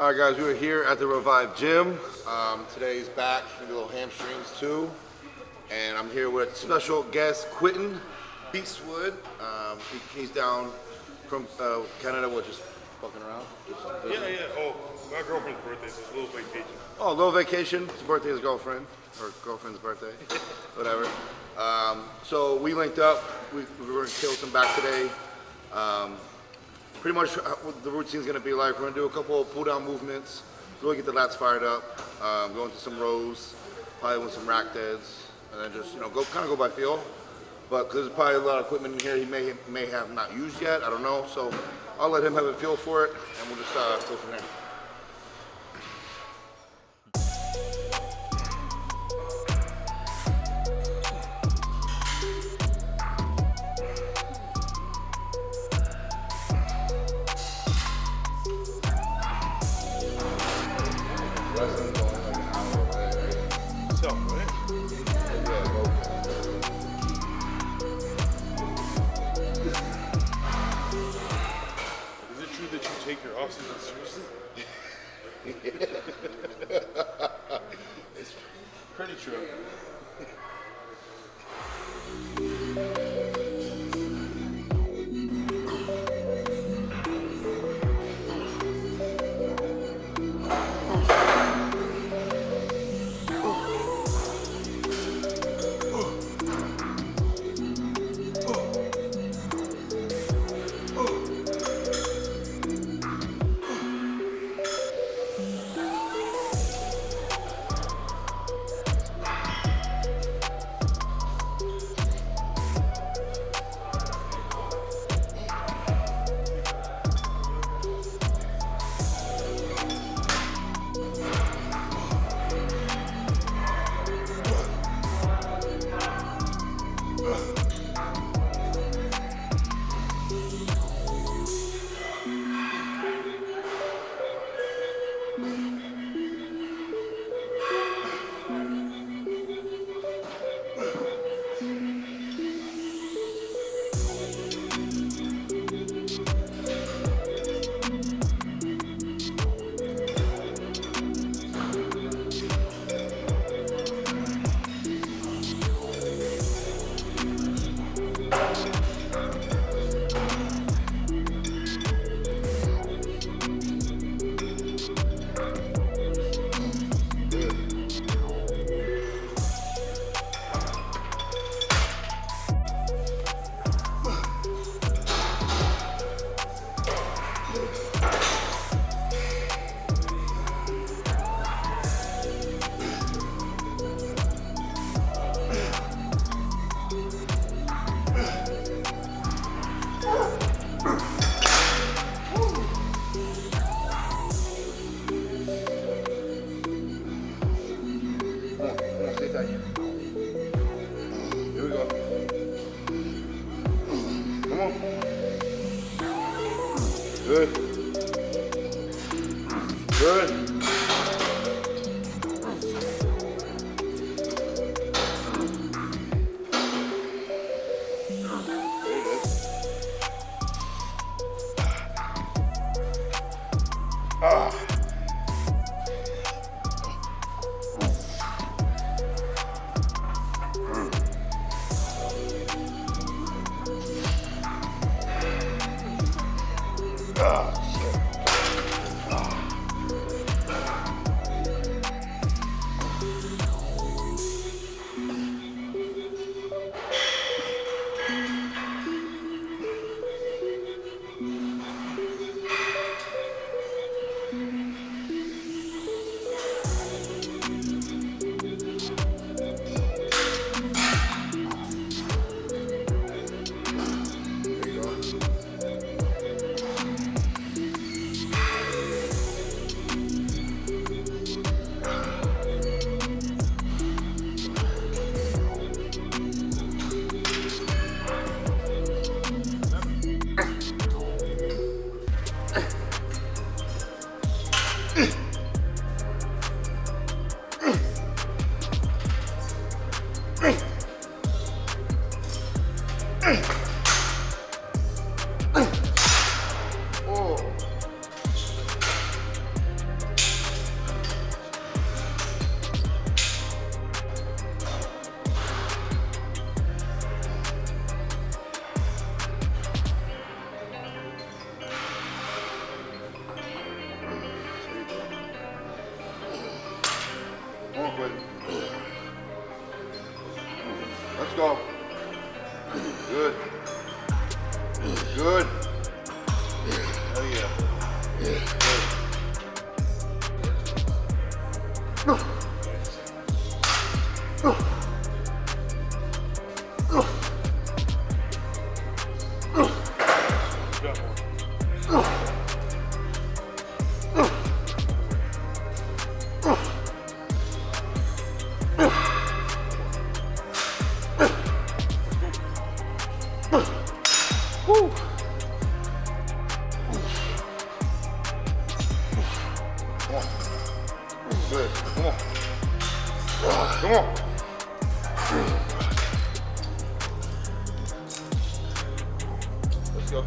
All right, guys, we are here at the Revive Gym. Today's back, maybe a little hamstrings too. And I'm here with special guest Quint Beastwood. He's down from Canada, just fucking around? Yeah. Oh, my girlfriend's birthday, so it's a little vacation. Oh, a little vacation. It's the birthday of his girlfriend, or girlfriend's birthday, whatever. So we linked up. We were gonna kill some back today. Pretty much what the routine's gonna be like. We're gonna do a couple of pull-down movements, really get the lats fired up, go into some rows, probably with some rack deads, and then just go by feel. But because there's probably a lot of equipment in here he may have not used yet, I don't know. So I'll let him have a feel for it, and we'll just go from there. Take your off-season seriously? It's pretty true. Here we go. Come on. Good. Good. Let's go. Good. Good. Oh yeah. Good. Good. Come on. Come on. Let's go.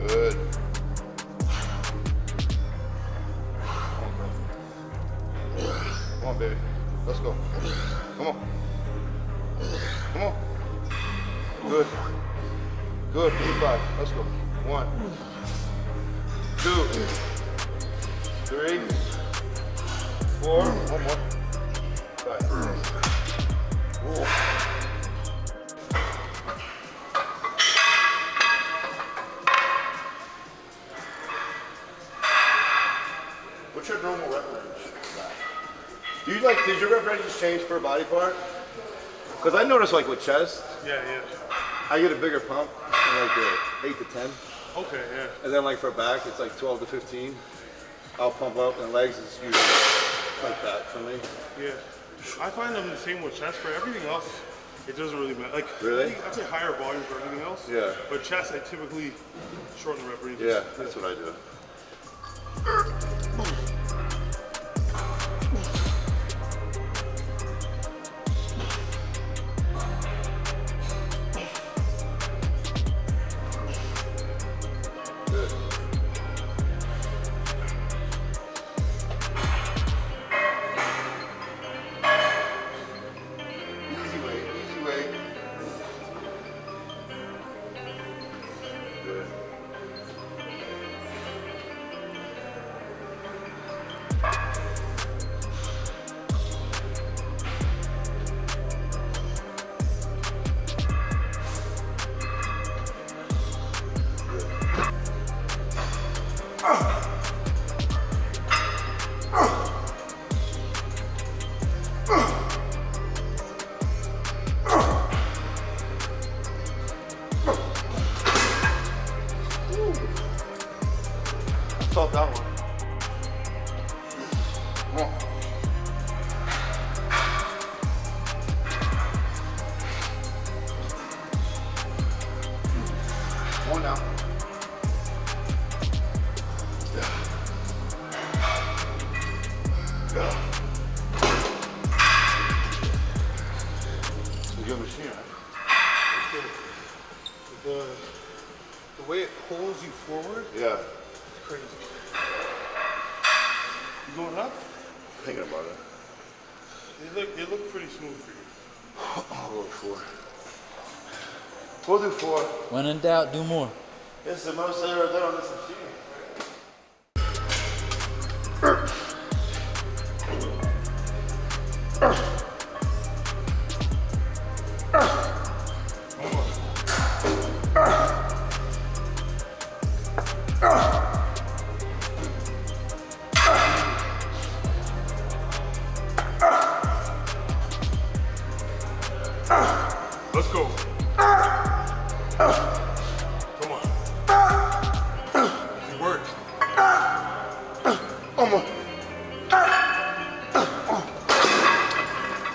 Good. Come on, baby. Let's go. Come on. Come on. Good. Good. 85. Let's go. 1, 2, 3, 4. One more. 5. Ooh. What's your normal rep range? Do you like, does your rep range change per body part? Because I notice like with chest, Yeah. I get a bigger pump, like 8 to 10. Okay, yeah. And then like for back, it's like 12 to 15. I'll pump up, and legs is usually like that for me. Yeah. I find them the same with chest. For everything else, it doesn't really matter. Like, Really? I'd say higher volume for everything else. Yeah. But chest, I typically shorten the rep ranges. Yeah, that's what I do. Good. Easy weight, easy weight. Good. Felt that one. Come on. One now. It's a good machine, right? The way it pulls you forward, Yeah. it's crazy. You going up? Thinking about it. It looked pretty smooth for you. I'll go 4. We'll do 4. When in doubt, do more. It's the most I've ever done on this machine. Let's go. Come on. It worked.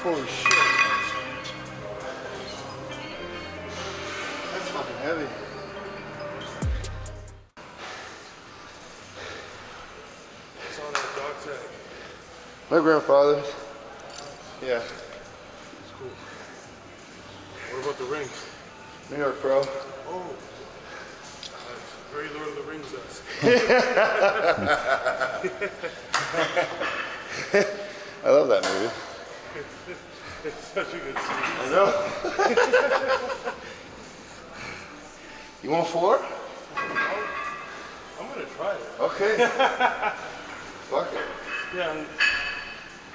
Holy shit. That's fucking heavy. It's on that dog tag. My grandfather's. Yeah. It's cool. What about the ring? New York Pro. Oh. That's very Lord of the Rings-esque. I love that movie. It's such a good scene. I know. You want 4? I'm gonna try it. Okay. Fuck it. Yeah, and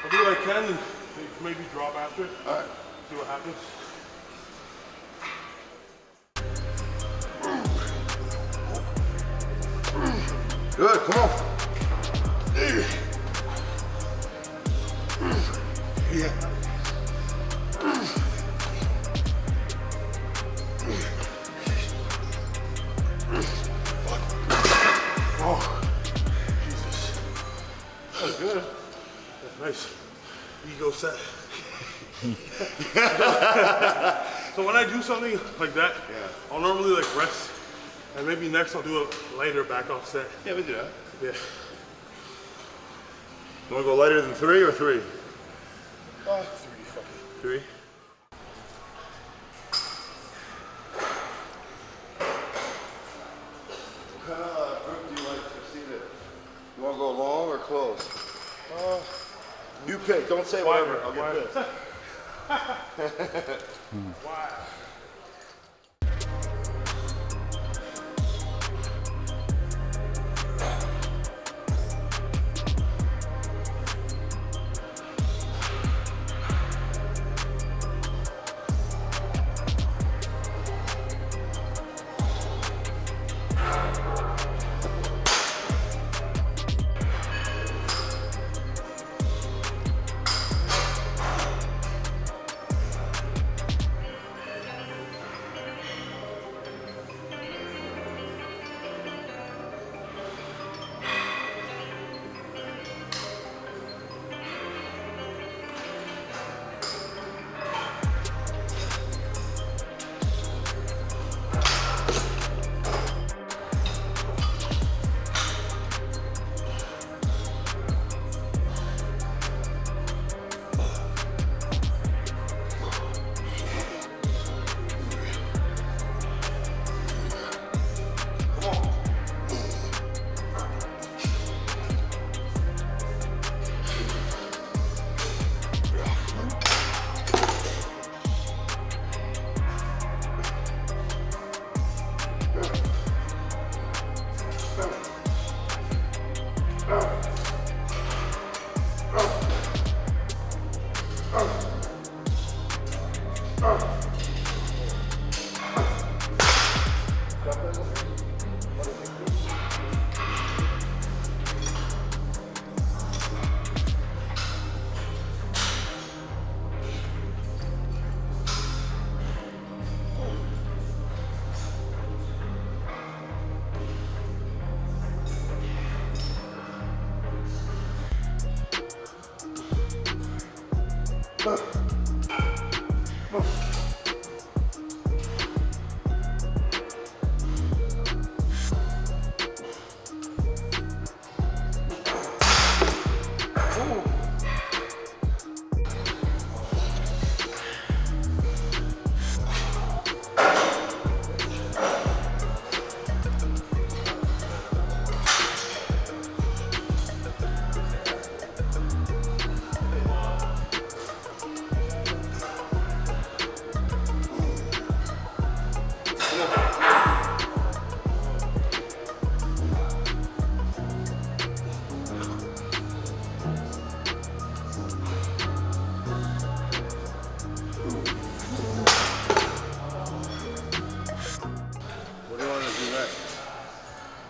I'll do what I can and maybe drop after. All right. See what happens. Good, come on. Yeah. Oh, Jesus. That was good. That's nice. Ego set. So when I do something like that, I'll normally like rest. And maybe next I'll do a lighter back off set. Yeah, we do that. Yeah. You want to go lighter than 3 or 3? 3, fuck it. 3? What kind of grip do you like to see that? You want to go long or close? You pick. Don't say whatever. I'll get pissed. Wow.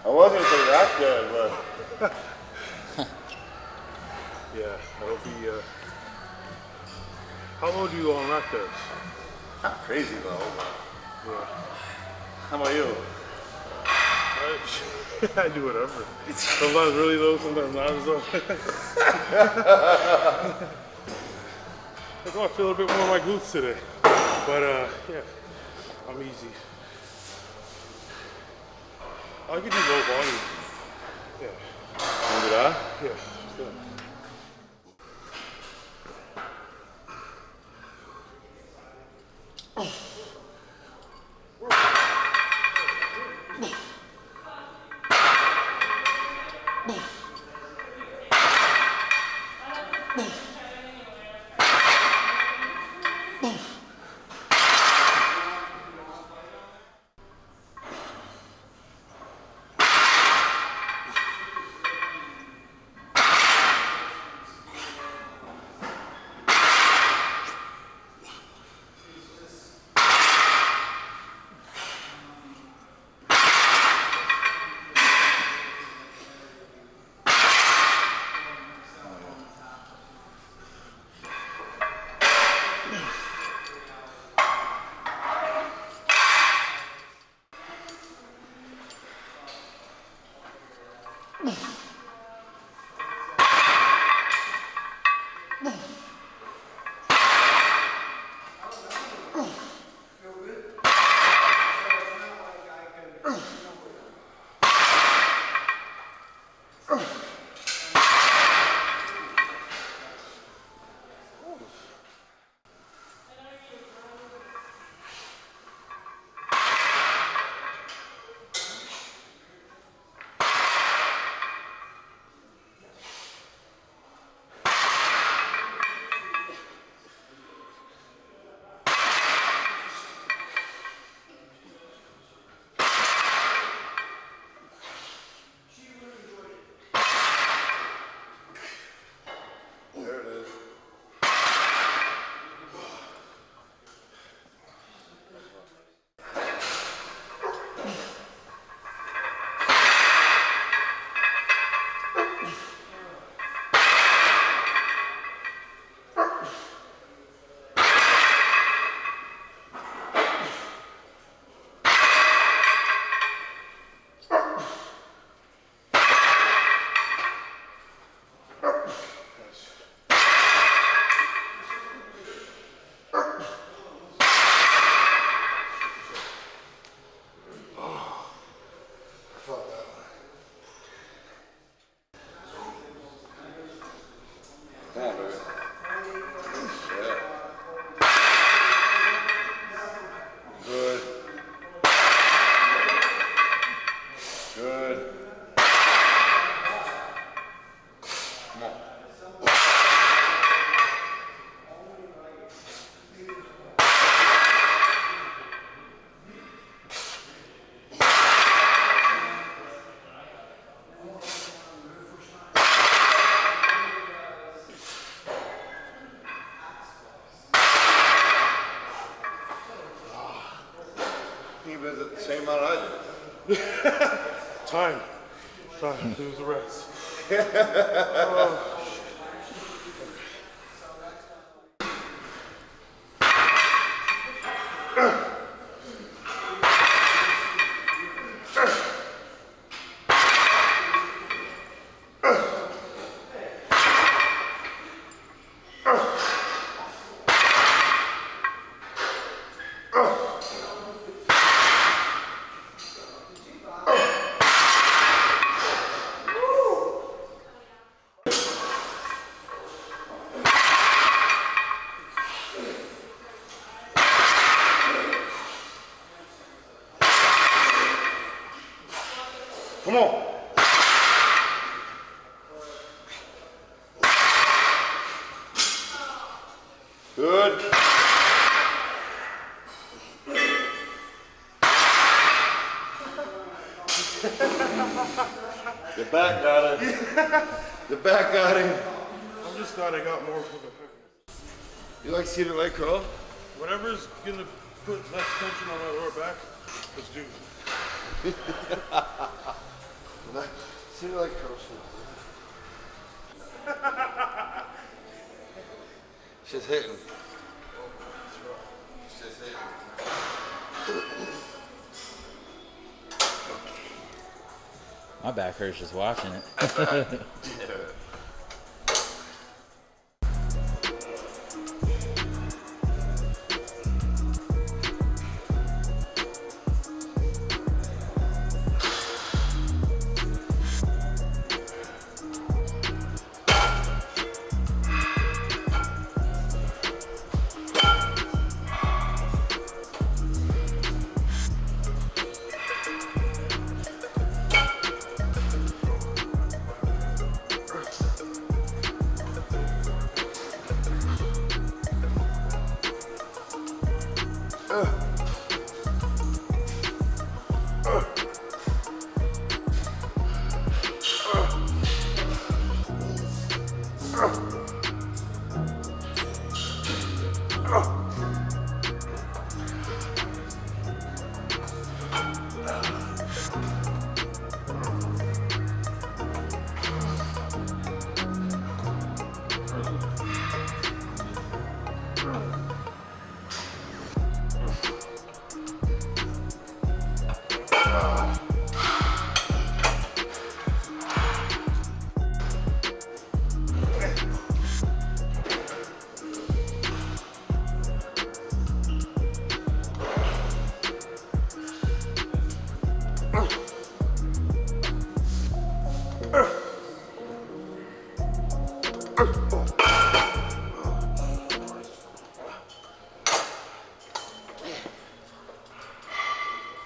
I wasn't gonna say that good, but Yeah, that'll be, how low do you go on rack this? not crazy though. Yeah. How about you? I do whatever. Sometimes really low, sometimes not as low. I go, I feel a bit more in my glutes today. But yeah, I'm easy. I can do low volume. Yeah. Want to do that? Yeah, let's do it. Come on, baby. Yeah. Good. Good. Come on. He was at the same amount I did. Time. It was a rest. Come on. Good. The back got it. The back got him. I'm just glad I got more for the You like seated leg curl? Whatever's gonna put less tension on my lower back, let's do it. Seated leg curl. She's hitting. She's hitting. My back hurts just watching it.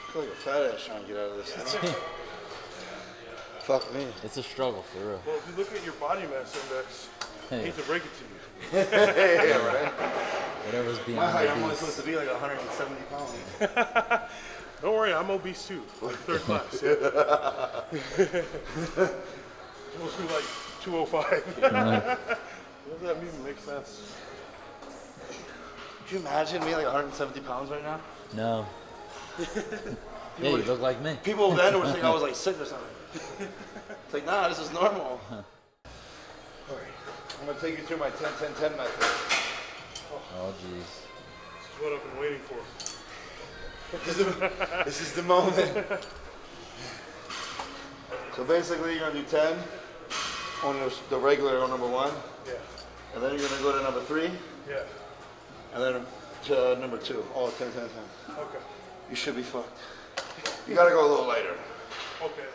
I feel like a fat ass trying to get out of this thing. Fuck me. It's a struggle for real. Well, if you look at your body mass index, I hate to break it to you. Yeah, right. Whatever's My beyond height, I'm only obese. supposed to be like 170 pounds. Don't worry, I'm obese too, like third class. Yeah. Supposed to be like 205. Does that even make sense? Could you imagine me like 170 pounds right now? No. Yeah, you look like me. People then would think I was like sick or something. It's like, nah, this is normal. All right. I'm gonna take you through my 10-10-10 method. Oh, jeez. This is what I've been waiting for. This is the moment. So basically, you're gonna do 10 on the regular on number 1, Yeah. and then you're gonna go to number 3, Yeah. and then to number 2. All 10-10-10. Okay. You should be fucked. You gotta go a little lighter. Okay.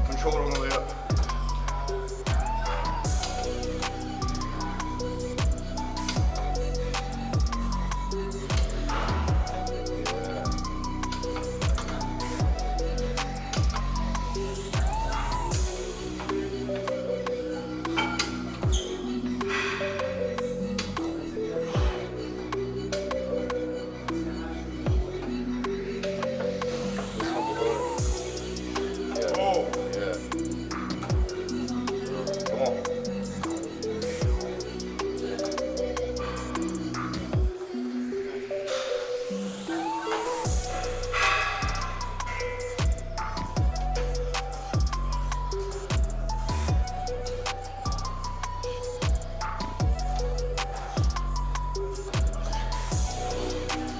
Controller on the way up. Oh, Yeah. Come on.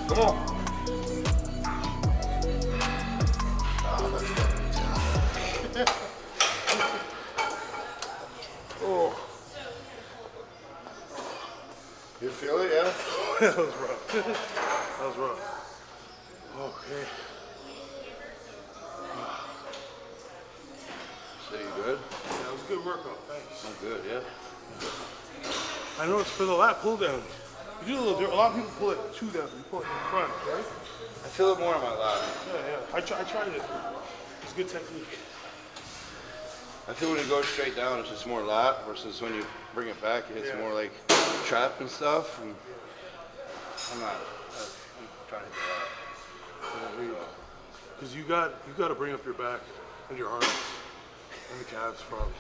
Come on. Oh, that's fucking tough. Oh. You feel it, yeah? that was rough. That was rough. Okay. So you good? Yeah, it was a good workout. Thanks. I'm good, yeah. I know it's for the lat pull down. You do a little different. A lot of people pull it two down. You pull it in front, right? I feel it more on my lat. Yeah, yeah. I tried it. It's a good technique. I feel when it goes straight down, it's just more lat versus when you bring it back, it's Yeah. more like trap and stuff. And I'm trying to hit the lat. Because you got to bring up your back and your arms and the calves probably.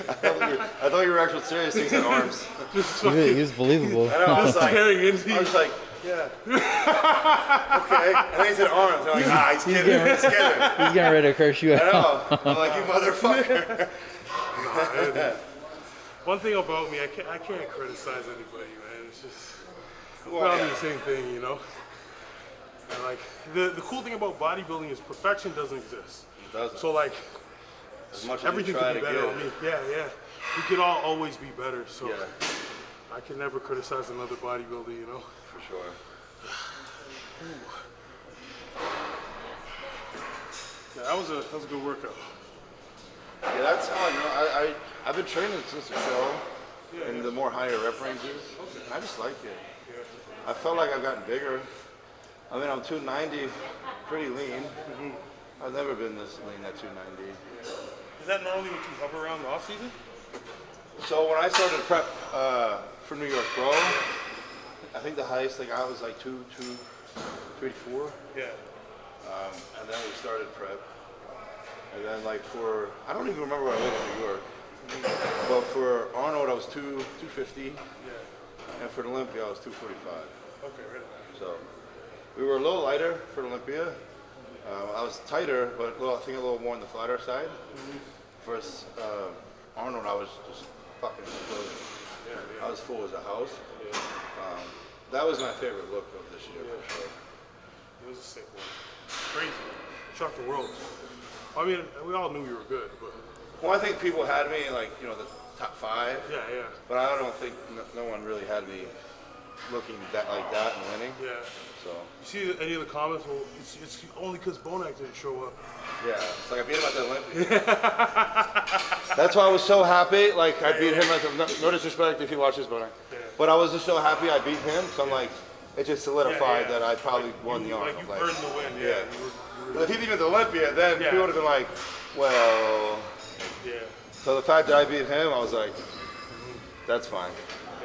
I thought you were actually serious. Things on arms. He was believable. I know. I was like, Tearing into I was like, yeah. okay. And then he said arms. I'm like, he's kidding. He's kidding. He's getting ready to curse you I out. know. I'm like, you motherfucker. One thing about me, I can't criticize anybody, man. It's just Well, probably yeah. the same thing, you know. And like the cool thing about bodybuilding is perfection doesn't exist. It doesn't. So like As much as everything you try could be to better get on me. Yeah, yeah. We could all always be better. So Yeah, I can never criticize another bodybuilder, you know. for sure. Yeah, that was a good workout. Yeah, that's how I know. I've been training since the show Yeah, in yeah. the more higher rep ranges. I just like it. I felt like I've gotten bigger. I mean, I'm 290, pretty lean. I've never been this lean at 290. Is that normally what you hover around the off season? So when I started prep for New York Pro, I think the highest thing I was like 284. Yeah. And then we started prep. And then like for, I don't even remember what I weighed in New York. But for Arnold, I was 250. Yeah. And for the Olympia, I was 245. Okay, right. So we were a little lighter for the Olympia. I was tighter, but I think a little more on the flatter side. For Arnold, I was just fucking explosion. Yeah. I was full as a house. That was my favorite look of this year for sure. It was a sick one. Crazy. Shocked the world. I mean, we all knew we were good, but Well, I think people had me in, like, you know, the top 5. yeah. But I don't think no one really had me looking like that and winning. Yeah. So You see any of the comments? Well, it's only because Bonac didn't show up. yeah, it's like I beat him at the Olympia. That's why I was so happy. Like I beat him at the. No disrespect if he watches Bonac, but I was just so happy I beat him. So I'm like, it just solidified that I probably won the honor. Like you earned the win. Yeah. You But if he beat me at the Olympia, then Yeah. people would have been like, well. yeah. So the fact that I beat him, I was like, that's fine.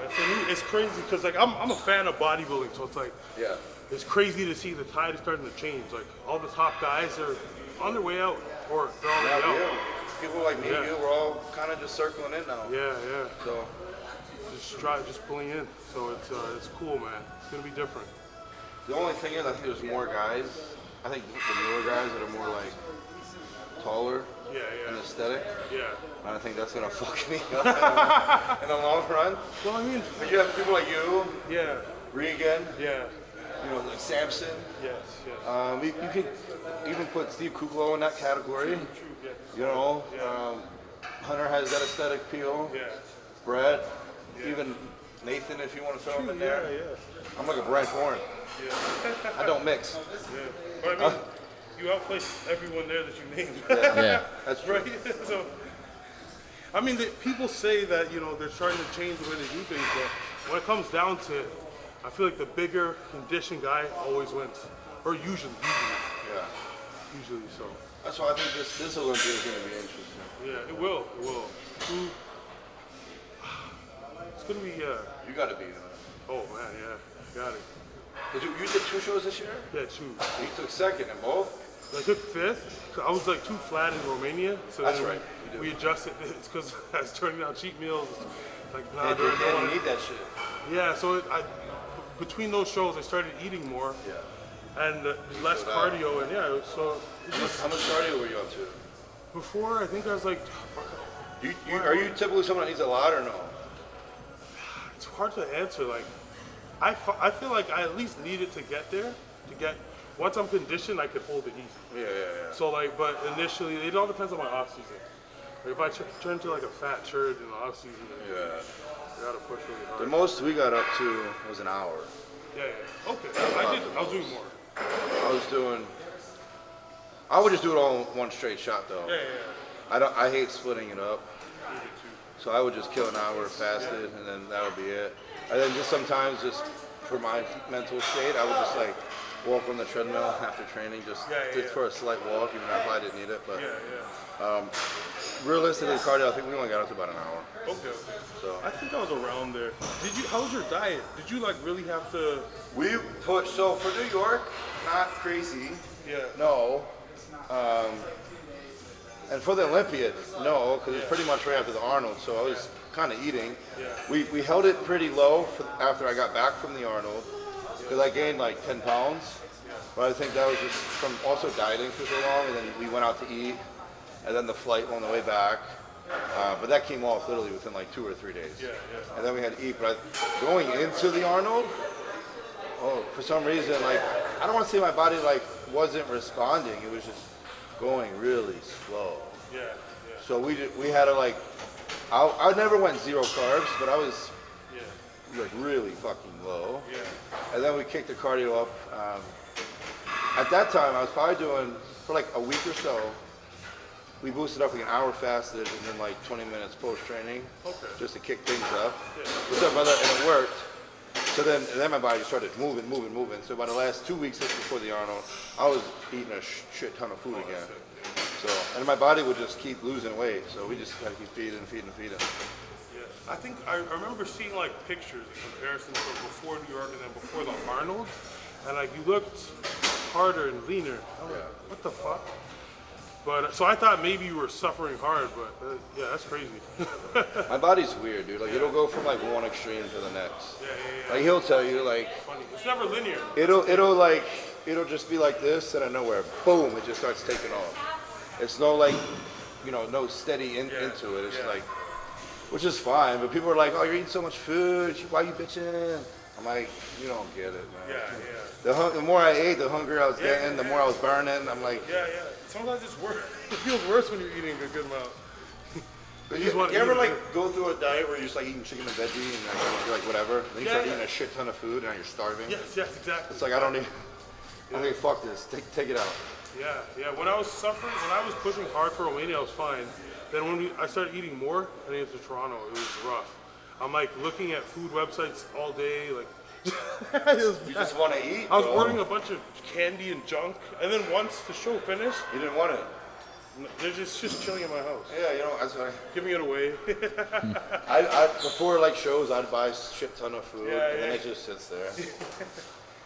Yeah, for me, it's crazy because like I'm a fan of bodybuilding, so it's like Yeah. it's crazy to see the tide is starting to change. Like all the top guys are on their way out, or they're already out. Yeah. People like me and you, we're all kind of just circling in now. Yeah. So Just pulling in. So it's cool, man. It's gonna be different. the only thing is, I think there's more guys. I think the newer guys that are more like taller and aesthetic. Yeah. And I think that's gonna fuck me up in the long run. Well, I mean, But you have people like you, yeah. Regan, Yeah. you know, like Samson. Yes. You could even put Steve Kuklo in that category. Yes. You know, Hunter has that aesthetic appeal. Yeah. Brett, even Nathan, if you want to throw him in there. Yeah. I'm like a Brent Warren. Yeah. I don't mix. Yeah. But I mean, you outplaced everyone there that you named. Yeah. That's true. Right? So, I mean, people say that, you know, they're starting to change the way they do things, but when it comes down to it, I feel like the bigger conditioned guy always wins. Or usually. Yeah. Usually, so. That's why I think this Olympia is going to be interesting. Yeah, it will. It's going to be, You got to be in it. oh man, yeah, got it. Did you did 2 shows this year? Yeah, 2. You took second in both? I took 5th. I was like too flat in Romania, so That's then right, you do. we adjusted. It's because I was turning out cheat meals. Like, nah, Yeah, dude, you need that shit. yeah. So between those shows, I started eating more Yeah. and less that. cardio, and yeah. So it just How much cardio were you up to? before, I think I was like, Are you typically someone that eats a lot or no? it's hard to answer. Like, I feel like I at least needed to get there to get. Once I'm conditioned, I could hold it easy. Yeah. So like, but initially, it all depends on my off season. Like if I turn to like a fat turd in the off season, then Yeah. I gotta push really The hard. most we got up to was an hour. Yeah. Okay. I was doing more. I would just do it all in one straight shot though. Yeah. I hate splitting it up. I needed to. So I would just kill an hour fasted and then that would be it. And then just sometimes just for my mental state, I would just like walk on the treadmill after training just for a slight walk, even though I probably didn't need it. But realistically, cardio, I think we only got up to about an hour. Okay. So I think I was around there. How was your diet? Did you like really have to? we put, so for New York, not crazy. Yeah. No. And for the Olympiad, no, because it's pretty much right after the Arnold, so I was kind of eating. Yeah. We held it pretty low after I got back from the Arnold, because I gained like 10 pounds. But I think that was just from also dieting for so long, and then we went out to eat, and then the flight on the way back. But that came off literally within like 2 or 3 days. Yeah. And then we had to eat. But going into the Arnold, for some reason, like, I don't want to say my body like wasn't responding. It was just going really slow. Yeah. So we had to like, I never went 0 carbs, but I was like really fucking low. Yeah. And then we kicked the cardio up. At that time, I was probably doing, for like a week or so, we boosted up like an hour fasted and then like 20 minutes post-training, just to kick things up. What's up, brother? And it worked. So then my body just started moving. So by the last 2 weeks just before the Arnold, I was eating a shit ton of food again. So, and my body would just keep losing weight. So we just had to keep feeding. Yeah. I think I remember seeing like pictures in comparison from before New York and then before the Arnold, and like you looked harder and leaner. I'm like, what the fuck? But so I thought maybe you were suffering hard, but yeah, that's crazy. My body's weird, dude. Like it'll go from like one extreme to the next. Yeah. Like he'll tell you like, Funny. It's never linear. it'll just be like this, and out of nowhere, boom, it just starts taking off. It's no like, no steady into it. It's like, which is fine. But people are like, "Oh, you're eating so much food. Why you bitching?" I'm like, "You don't get it, man." Yeah. The more I ate, the hungrier I was getting. The more I was burning. I'm like, Yeah. Sometimes it's worse. It feels worse when you're eating a good amount. you ever like go through a diet where you're just like eating chicken and veggie and like, you're like whatever, then you start eating a shit ton of food and now you're starving. Yes, exactly. It's like I don't need. I'm like, fuck this. Take it out. Yeah. When I was suffering, when I was pushing hard for Romania, I was fine. Then when I started eating more, I think it's Toronto. It was rough. I'm like looking at food websites all day, like. You just want to eat. I was ordering a bunch of candy and junk, and then once the show finished, You didn't want it. they're just chilling in my house, Yeah, you know, that's what giving it away. I before like shows, I'd buy a shit ton of food, and then it just sits there.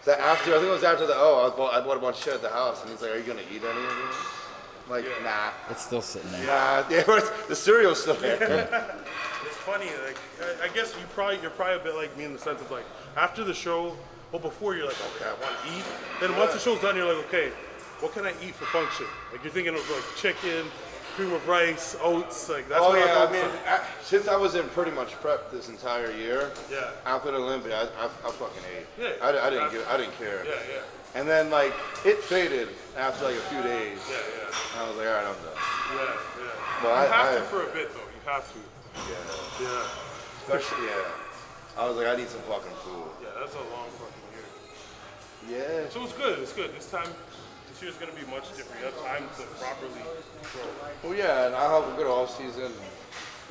That after, I think it was after I bought a bunch of shit at the house, and he's like, "Are you gonna eat any of it?" I'm like, nah. It's still sitting there. Nah, the cereal's still there. It's funny, like I guess you're probably a bit like me in the sense of like after the show, well before you're like, okay, I want to eat. Then once the show's done, you're like, okay, what can I eat for function? Like you're thinking of like chicken, cream of rice, oats, like that's what I I'm mean, since I was in pretty much prep this entire year, after the Olympia, I fucking ate. Yeah. I didn't care. Yeah. And then like it faded after like a few days. Yeah. And I was like, all right, I'm done. Yeah. Well, you have to for a bit though. You have to. Yeah. Especially, I was like, I need some fucking food. Yeah, that's a long fucking year. Yeah. So it's good. This year's gonna be much different. You have time to properly grow. Well, yeah, and I'll have a good off season.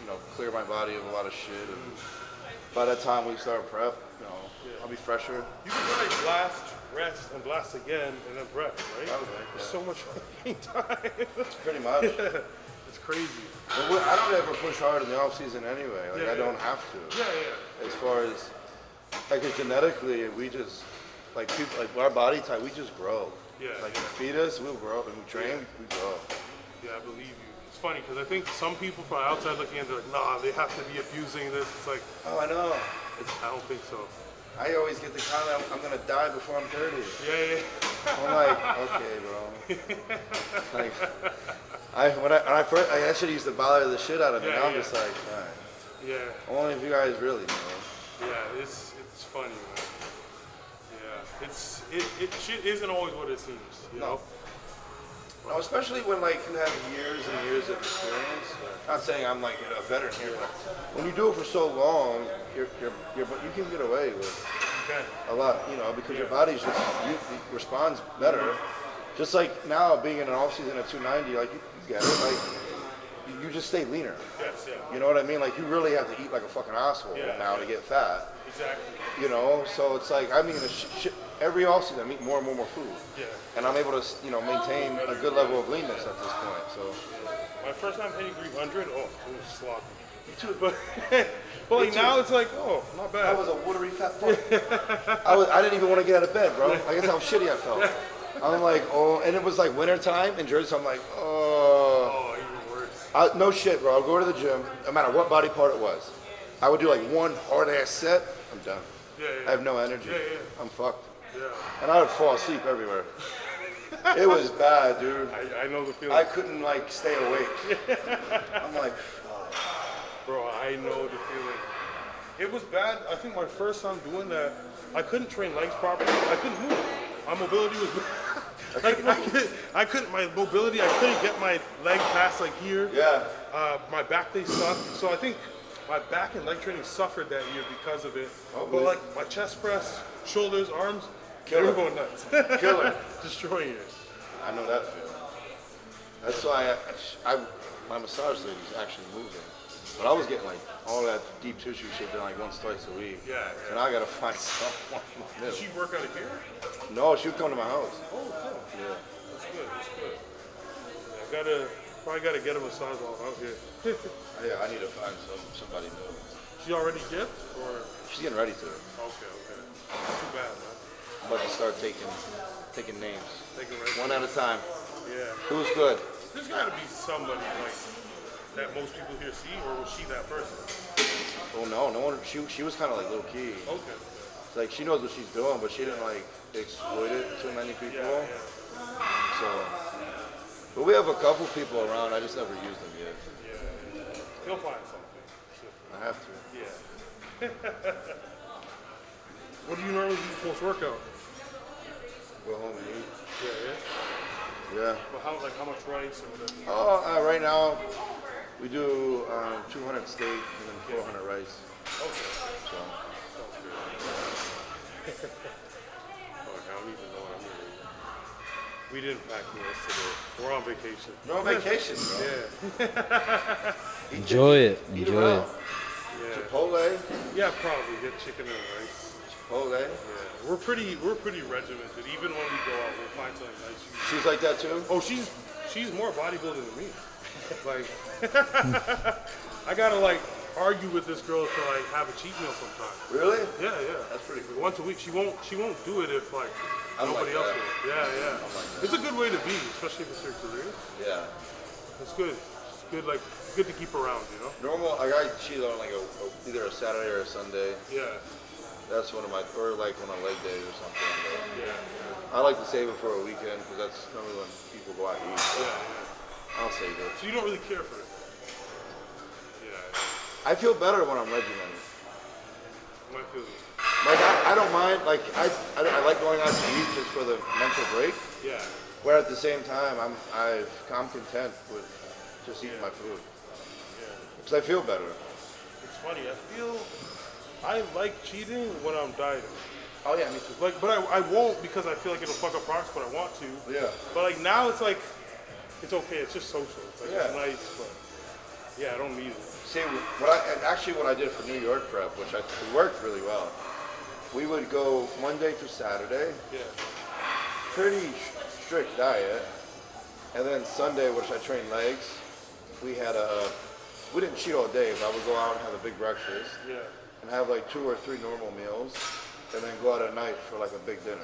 You know, clear my body of a lot of shit, and by that time we start prep, you know, I'll be fresher. You can like blast, rest, and blast again, and then prep, right? There's so much fucking time. Pretty much. It's crazy. But I don't ever push hard in the off season anyway. Like I don't have to. Yeah. As far as like genetically, we just like people, like our body type, we just grow. Yeah. Like you feed us, we'll grow, and we train, we grow. Yeah, I believe you. It's funny because I think some people from outside looking in, they're like, nah, they have to be abusing this. It's like, Oh, I know. I don't think so. I always get the comment, I'm gonna die before I'm 30. Yeah. I'm like, okay, bro. Like, when I first, that shit used to bother the shit out of me. Now I'm just like, all right. Yeah. Only if you guys really know. Yeah, it's funny, man. Yeah, shit isn't always what it seems, you know? No, especially when like you have years and years of experience. Not saying I'm like a veteran here, but when you do it for so long, you can get away with a lot, you know, because your body just responds better. Just like now, being in an off season at 290, like you get it, like you just stay leaner. Yes, yeah. You know what I mean? Like you really have to eat like a fucking asshole now to get fat. Exactly. You know, so it's like I'm eating every off season. I'm eating more and more food. Yeah. And I'm able to, you know, maintain a good level of leanness at this point. So. My first time hitting 300, it was sloppy. Me too. But like now it's like, oh, not bad. I was a watery fat fuck. I didn't even want to get out of bed, bro. I guess how shitty I felt. I'm like, oh, and it was like winter time in Jersey, so I'm like, oh. Oh, even worse. No shit, bro. I'll go to the gym, no matter what body part it was. I would do like one hard ass set, I'm done. Yeah. I have no energy. Yeah. I'm fucked. Yeah. And I would fall asleep everywhere. It was bad, dude. I know the feeling. I couldn't like stay awake. I'm like, fuck. Bro, I know the feeling. It was bad. I think my first time doing that, I couldn't train legs properly. I couldn't move. My mobility was I couldn't. My mobility. I couldn't get my leg past like here. Yeah. My back day sucked. So I think my back and leg training suffered that year because of it. But like my chest press, shoulders, arms, they were going nuts. Killer. Destroying it. I know that feeling. That's why my massage lady is actually moving. But I was getting like all that deep tissue shit done like once, twice a week. Yeah. So now I gotta find someone. Did she work out of here? No, she would come to my house. Oh, cool. Yeah. That's good. Yeah, probably gotta get a massage while I'm out here. Yeah, I need to find somebody new. She already dipped, or? She's getting ready to. Okay. Not too bad, man. I'm about to start taking names. Taking right. One at a time. Yeah. Who's good? There's gotta be somebody like that most people here see, or was she that person? Oh no one. She was kind of like low key. Okay. It's like she knows what she's doing, but she didn't like exploit it too many people. Yeah. So, but we have a couple people around. I just never used them yet. Yeah. He'll find something. I have to. Yeah. What do you normally do post-workout? Go home and eat. Yeah. Yeah. Well, how much rice or whatever? Oh, right now we do 200 steak and then 400 rice. Okay. So. Sounds good. Oh, I don't even know what I'm gonna eat. We didn't pack meals today. We're on vacation. You're on vacation, bro. Yeah. Enjoy it. Eat Enjoy it. around. Yeah. Chipotle. Yeah, probably get chicken and rice. Chipotle. Yeah. We're pretty regimented. Even when we go out, we'll find something nice. She's like that too? Oh, she's more bodybuilding than me. Like, I gotta like argue with this girl to like have a cheat meal sometime. Really? Yeah, yeah. That's pretty cool. Once a week. She won't do it if like I like nobody else that. will. Yeah, yeah. like that. It's a good way to be, especially if it's your career. Yeah. It's good. It's good. Like good to keep around. You know. Normal, like I cheat on like either a Saturday or a Sunday. Yeah. That's one of my, or like on a leg day or something. But Yeah. I like to save it for a weekend because that's normally when people go out and eat. Yeah. Yeah. I'll save it. So you don't really care for it. Yeah. I feel better when I'm regimented. Might feel. Like I don't mind. Like I like going out to eat just for the mental break. Yeah. Where at the same time I'm content with just eating my food Yeah. because I feel better. It's funny. I like cheating when I'm dieting. Oh yeah, me too. Like, but I won't because I feel like it'll fuck up progress, but I want to. Yeah. But like now it's like, it's okay. It's just social. It's like Yeah. it's nice, but yeah, I don't need it. See, what I did for New York prep, which it worked really well. We would go Monday through Saturday, Yeah. pretty strict diet, and then Sunday, which I trained legs, we didn't cheat all day, but I would go out and have a big breakfast Yeah. and have like 2 or 3 normal meals, and then go out at night for like a big dinner.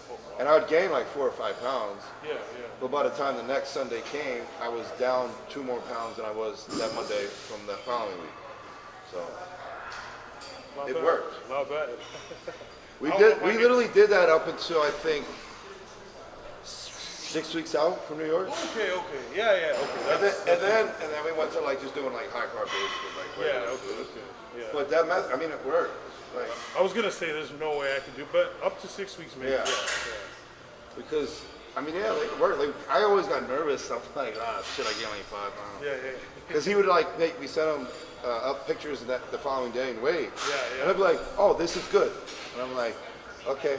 Oh, wow. And I would gain like 4 or 5 pounds, Yeah. Yeah. but by the time the next Sunday came, I was down 2 more pounds than I was that Monday from the following week. So Not it bad. worked. Not bad. We How- did. if I We could- literally did that up until I think 6 weeks out from New York. Okay. Okay. Yeah. Yeah. Okay. And then we went to like just doing like high carb based with like Yeah. regular Okay. food. Okay. Yeah. But that method, I mean, it worked. Like I was gonna say there's no way I could do, but up to 6 weeks maybe. Yeah. because I mean, yeah, like, it worked. Like I always got nervous. I'm like, shit, I gained like 5 pounds. Yeah. Yeah. Because he would like make me send him up pictures of that the following day and weigh. Yeah. Yeah. And I'd be like, oh, this is good. And I'm like, okay,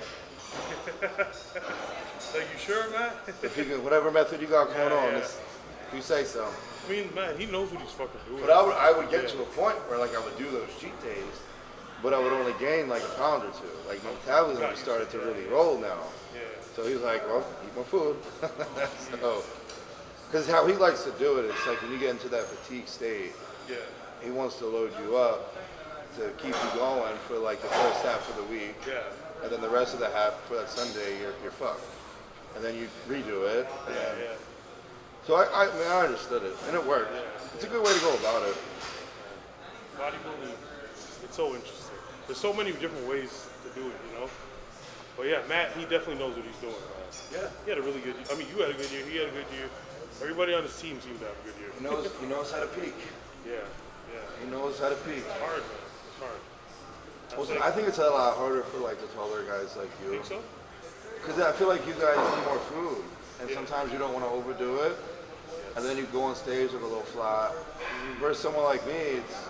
Like you sure, man? if you can, whatever method you got going on, yeah. if you say so. I mean, man, he knows what he's fucking doing. But I would get to a point where like I would do those cheat days, but I would only gain like a pound or 2. Like my metabolism started to really roll now. Yeah. So he was like, well, eat my food. So, because how he likes to do it, it's like when you get into that fatigue state, Yeah. he wants to load you up to keep you going for like the first half of the week. Yeah. And then the rest of the half for that Sunday, you're fucked. And then you redo it. And Yeah. then, Yeah. so I mean, I understood it, and it worked. It's a good way to go about it. Bodybuilding, it's so interesting. There's so many different ways to do it, you know? But yeah, Matt, he definitely knows what he's doing. Yeah. He had a really good year. I mean, you had a good year, he had a good year. Everybody on his team seemed to have a good year. He knows how to peak. Yeah, yeah. He knows how to peak. It's hard, man. It's hard. Also, I think it's a lot harder for like the taller guys like you. Think so? Because I feel like you guys need more food, and sometimes you don't want to overdo it, and then you go on stage with a little flat. Versus someone like me, it's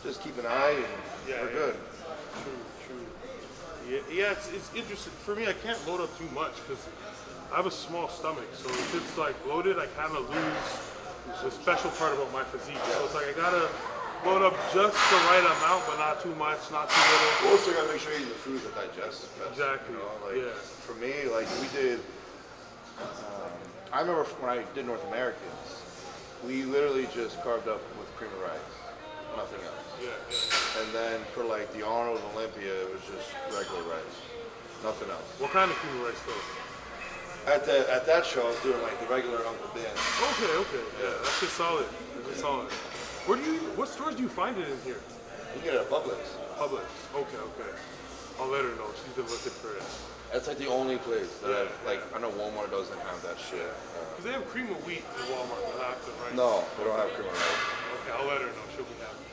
just keep an eye and we're good. True. Yeah, it's interesting. For me, I can't load up too much because I have a small stomach. So if it's like loaded, I kind of lose the special part about my physique. So it's like I gotta load up just the right amount, but not too much, not too little. Also, gotta make sure you eat the foods that digest best. Exactly. You know, like Yeah. for me, like we did. I remember when I did North Americans, we literally just carved up with cream of rice, nothing else. Yeah. And then for like the Arnold and Olympia, it was just regular rice, nothing else. What kind of cream of rice though? At that show, I was doing like the regular Uncle Ben. Okay. Yeah, that's just solid. That's solid. What stores do you find it in here? You get it at Publix. Publix. Okay. I'll let her know. She's been looking for it. That's like the only place that I've, like, I know Walmart doesn't have that shit. Because they have cream of wheat in Walmart, but not the rice. No, they don't have cream of rice. Okay, I'll let her know. She'll be happy.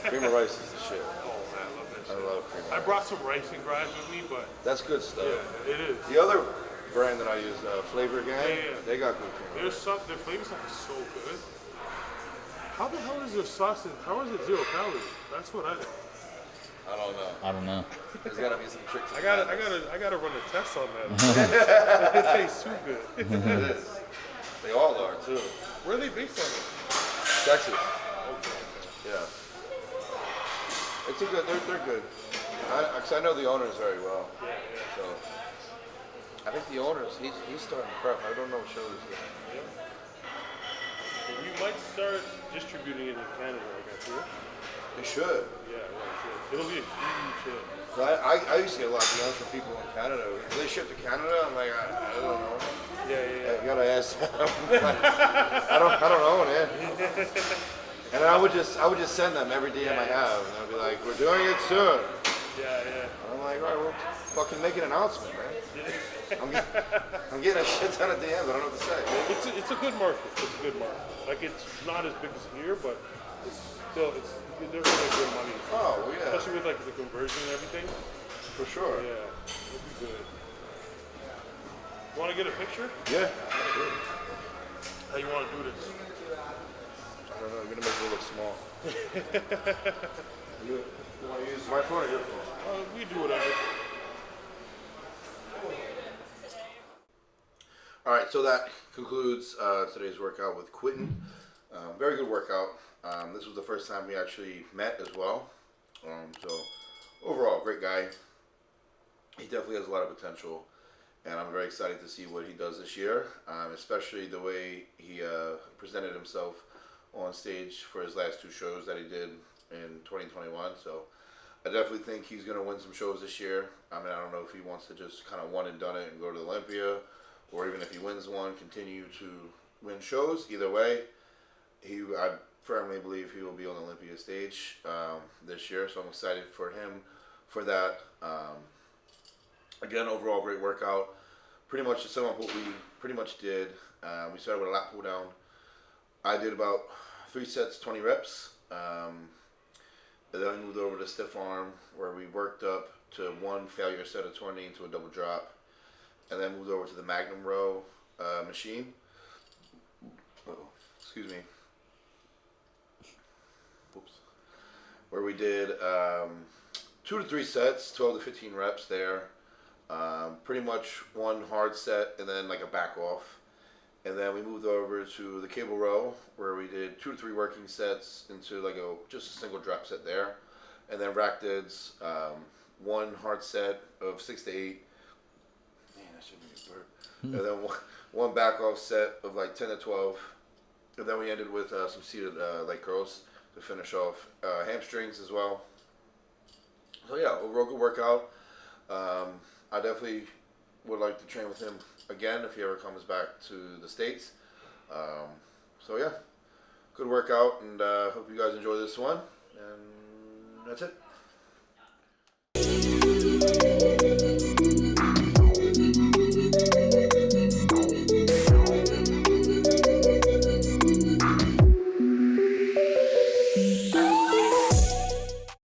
Cream of rice is the shit. Oh man, I love that I shit. love cream of I rice. brought some rice and grinds with me, but That's good stuff. yeah, it is. The other brand that I use, Flavor Gang, Yeah. they got good cream. There's some, their flavor stuff is so good. How the hell is their sausage? How is it 0 calories? That's what I don't know. I don't know. There's gotta be some tricks. I gotta run a test on that. It tastes too good. It is. They all are too. Where are they based on? Texas. Okay. Yeah. It's a good. They're good. Cause I know the owners very well. Yeah, yeah. So I think the owners, he's starting prep. I don't know what show he's doing. Yeah. So we might start distributing it in Canada, like I feel. they should. Yeah, well, sure. It'll be a huge hit. So I used to get a lot of DMs from people in Canada. Do they ship to Canada? I'm like, I don't know. Yeah. You gotta ask them. I don't know, man. And I would just send them every DM I have, and they'll be like, we're doing it soon. Yeah. And I'm like, all right, well, fucking make an announcement, man. I'm getting a shit ton of DMs. I don't know what to say. It's a good market. It's a good market. Like it's not as big as here, but it's still they're really good money. Oh, well, yeah, Especially with like the conversion and everything. for sure. Yeah, it'll be good. You want to get a picture? Yeah. How you want to do this? I don't know. You're gonna make it look small. you want to use my phone or your phone? We do whatever. All right, so that concludes today's workout with Quinton. Very good workout. This was the first time we actually met as well. So overall, great guy. He definitely has a lot of potential, and I'm very excited to see what he does this year, especially the way he presented himself on stage for his last 2 shows that he did in 2021. So I definitely think he's going to win some shows this year. I mean, I don't know if he wants to just kind of one and done it and go to Olympia, or even if he wins one, continue to win shows. Either way, I firmly believe he will be on the Olympia stage this year, so I'm excited for him for that. Again, overall, great workout. Pretty much to sum up what we pretty much did, we started with a lat pull down. I did about 3 sets, 20 reps. And then we moved over to stiff arm, where we worked up to 1 failure set of 20 into a double drop. And then moved over to the Magnum Row machine. Excuse me. Oops. Where we did 2 to 3 sets, 12 to 15 reps there. Pretty much 1 hard set and then like a back off. And then we moved over to the cable row, where we did 2 to 3 working sets into like just a single drop set there. And then rack dids, 1 hard set of 6 to 8. Man, that should be a burp. And then one back off set of like 10 to 12. And then we ended with some seated leg curls to finish off, hamstrings as well. So yeah, overall good workout. I definitely would like to train with him again if he ever comes back to the States. So yeah, good workout, and hope you guys enjoy this one. And that's it.